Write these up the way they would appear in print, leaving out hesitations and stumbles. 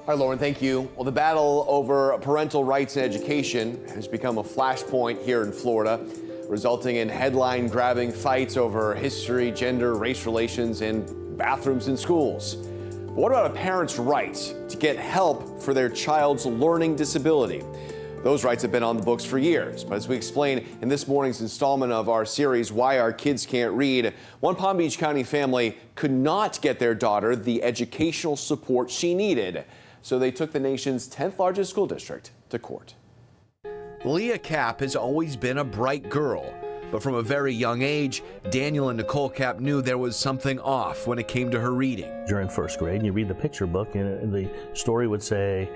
Hi, Lauren, thank you. Well, the battle over parental rights in education has become a flashpoint here in Florida, resulting in headline-grabbing fights over history, gender, race relations, and bathrooms in schools. But what about a parent's right to get help for their child's learning disability? Those rights have been on the books for years, but as we explain in this morning's installment of our series, Why Our Kids Can't Read, one Palm Beach County family could not get their daughter the educational support she needed, so they took the nation's 10th largest school district to court. Leah Kapp has always been a bright girl, but from a very young age, Daniel and Nicole Kapp knew there was something off when it came to her reading. During first grade, you read the picture book, and the story would say,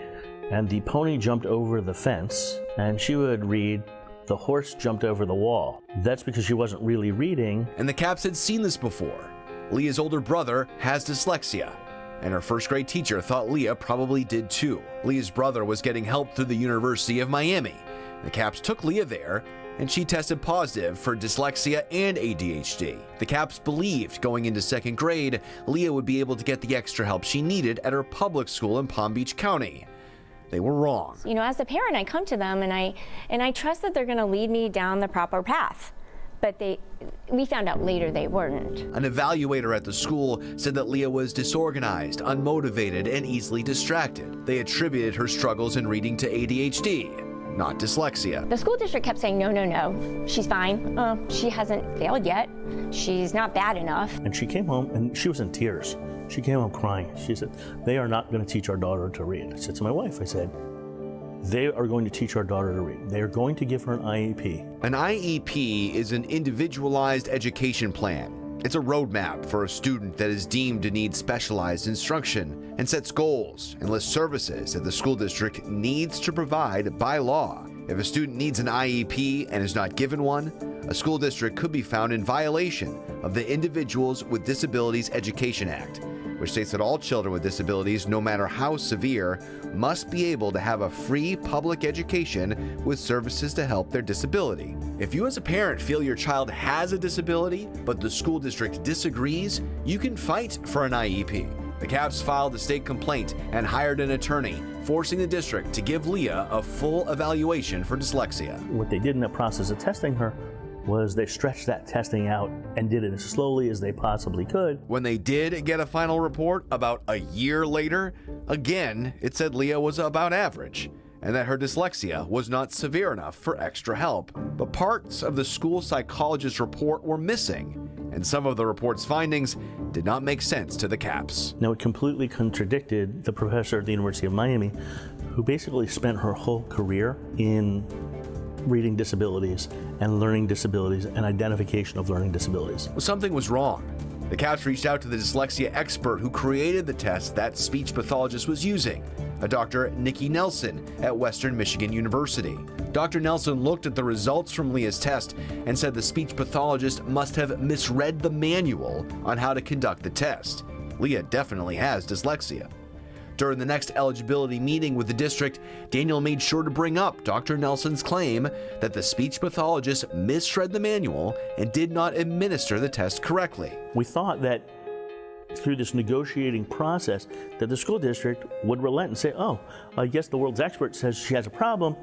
and the pony jumped over the fence, and she would read, the horse jumped over the wall. That's because she wasn't really reading. And the Kapps had seen this before. Leah's older brother has dyslexia, and her first grade teacher thought Leah probably did too. Leah's brother was getting help through the University of Miami. The Kapps took Leah there, and she tested positive for dyslexia and ADHD. The Kapps believed going into second grade, Leah would be able to get the extra help she needed at her public school in Palm Beach County. They were wrong. You know, as a parent, I come to them and I trust that they're going to lead me down the proper path. But we found out later they weren't. An evaluator at the school said that Leah was disorganized, unmotivated, and easily distracted. They attributed her struggles in reading to ADHD, not dyslexia. The school district kept saying, no, she's fine. She hasn't failed yet. She's not bad enough. And she came home and she was in tears. She came home crying. She said, they are not going to teach our daughter to read. I said to my wife, I said, they are going to teach our daughter to read. They are going to give her an IEP. An IEP is an individualized education plan. It's a roadmap for a student that is deemed to need specialized instruction and sets goals and lists services that the school district needs to provide by law. If a student needs an IEP and is not given one, a school district could be found in violation of the Individuals with Disabilities Education Act, which states that all children with disabilities, no matter how severe, must be able to have a free public education with services to help their disability. If you as a parent feel your child has a disability, but the school district disagrees, you can fight for an IEP. The Kapps filed a state complaint and hired an attorney, forcing the district to give Leah a full evaluation for dyslexia. What they did in the process of testing her was they stretched that testing out and did it as slowly as they possibly could. When they did get a final report about a year later, again, it said Leah was about average and that her dyslexia was not severe enough for extra help. But parts of the school psychologist's report were missing, and some of the report's findings did not make sense to the Kapps. Now, it completely contradicted the professor at the University of Miami, who basically spent her whole career in reading disabilities and learning disabilities and identification of learning disabilities. Well, something was wrong. The Kapps reached out to the dyslexia expert who created the test that speech pathologist was using, a Dr. Nikki Nelson at Western Michigan University. Dr. Nelson looked at the results from Leah's test and said the speech pathologist must have misread the manual on how to conduct the test. Leah definitely has dyslexia. During the next eligibility meeting with the district, Daniel made sure to bring up Dr. Nelson's claim that the speech pathologist misread the manual and did not administer the test correctly. We thought that through this negotiating process that the school district would relent and say, oh, I guess the world's expert says she has a problem,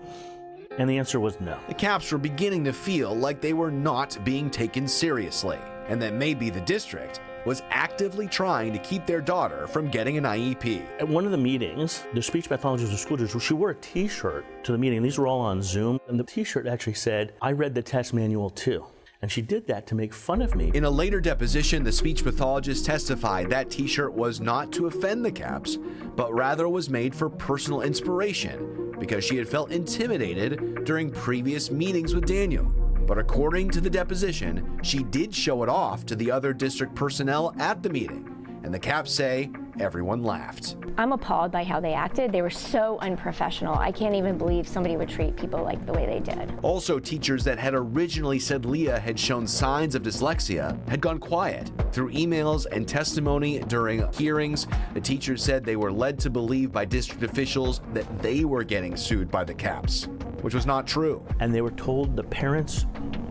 and the answer was no. The Kapps were beginning to feel like they were not being taken seriously, and that maybe the district was actively trying to keep their daughter from getting an IEP. At one of the meetings, the speech pathologist of the school district, she wore a t-shirt to the meeting. These were all on Zoom, and the t-shirt actually said, I read the test manual too. And she did that to make fun of me. In a later deposition, the speech pathologist testified that t-shirt was not to offend the Kapps, but rather was made for personal inspiration because she had felt intimidated during previous meetings with Daniel. But according to the deposition, she did show it off to the other district personnel at the meeting, and the Kapps say everyone laughed. I'm appalled by how they acted. They were so unprofessional. I can't even believe somebody would treat people like the way they did. Also, teachers that had originally said Leah had shown signs of dyslexia had gone quiet. Through emails and testimony during hearings, the teachers said they were led to believe by district officials that they were getting sued by the Kapps. which was not true. And they were told the parents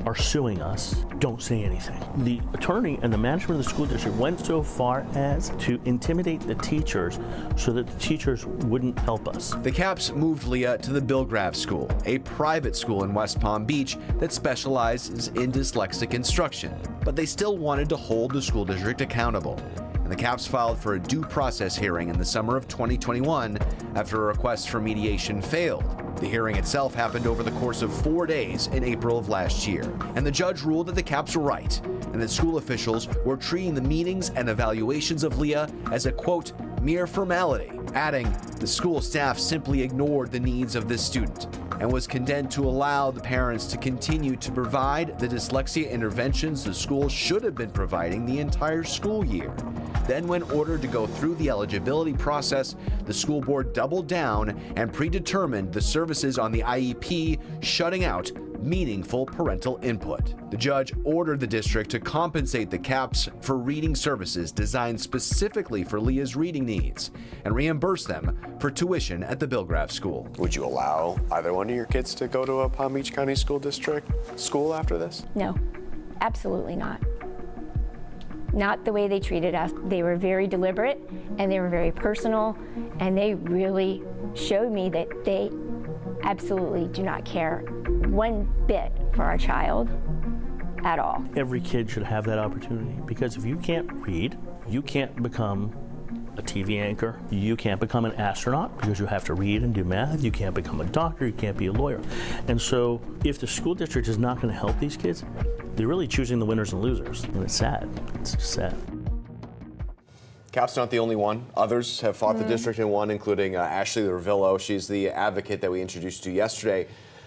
are suing us, don't say anything. The attorney and the management of the school district went so far as to intimidate the teachers so that the teachers wouldn't help us. The Caps moved Leah to the Bill Graff School, a private school in West Palm Beach that specializes in dyslexic instruction, but they still wanted to hold the school district accountable. And the Caps filed for a due process hearing in the summer of 2021 after a request for mediation failed. The hearing itself happened over the course of 4 days in April of last year, and the judge ruled that the Caps were right and that school officials were treating the meetings and evaluations of Leah as a, quote, mere formality, adding the school staff simply ignored the needs of this student and was condemned to allow the parents to continue to provide the dyslexia interventions the school should have been providing the entire school year. Then, when ordered to go through the eligibility process, the school board doubled down and predetermined the services on the IEP, shutting out meaningful parental input. The judge ordered the district to compensate the Caps for reading services designed specifically for Leah's reading needs and reimburse them for tuition at the Bill Graff School. Would you allow either one of your kids to go to a Palm Beach County School District school after this? No, absolutely not. Not the way they treated us. They were very deliberate and they were very personal, and they really showed me that they absolutely do not care one bit for our child at all. Every kid should have that opportunity, because if you can't read, you can't become a TV anchor, you can't become an astronaut because you have to read and do math, you can't become a doctor, you can't be a lawyer. And so if the school district is not going to help these kids, they're really choosing the winners and losers, and it's sad. It's just sad. Cap's not the only one. Others have fought the district and won, including Ashley Ravillo. She's the advocate that we introduced to yesterday.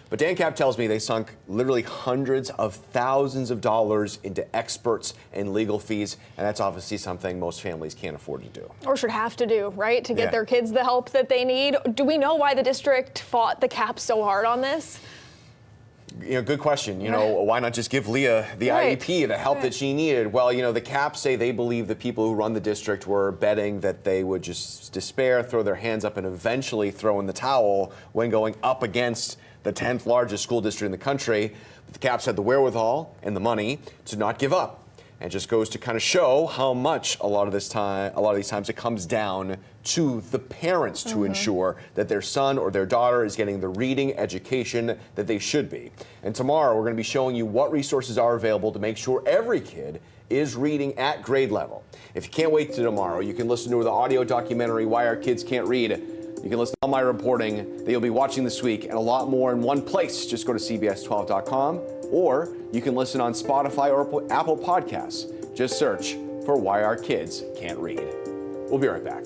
But Dan Cap tells me they sunk literally hundreds of thousands of dollars into experts and legal fees, and that's obviously something most families can't afford to do. Or should have to do, right, to get their kids the help that they need. Do we know why the district fought the Caps so hard on this? You know, good question. You know, why not just give Leah the IEP, the help that she needed? Well, you know, the Caps say they believe the people who run the district were betting that they would just despair, throw their hands up, and eventually throw in the towel when going up against the 10th largest school district in the country. But the Caps had the wherewithal and the money to not give up. And it just goes to kind of show how much a lot of these times it comes down to the parents to ensure that their son or their daughter is getting the reading education that they should be. And tomorrow we're going to be showing you what resources are available to make sure every kid is reading at grade level. If you can't wait till tomorrow, you can listen to the audio documentary, Why Our Kids Can't Read. You can listen to all my reporting that you'll be watching this week and a lot more in one place. Just go to CBS12.com, or you can listen on Spotify or Apple Podcasts. Just search for Why Our Kids Can't Read. We'll be right back.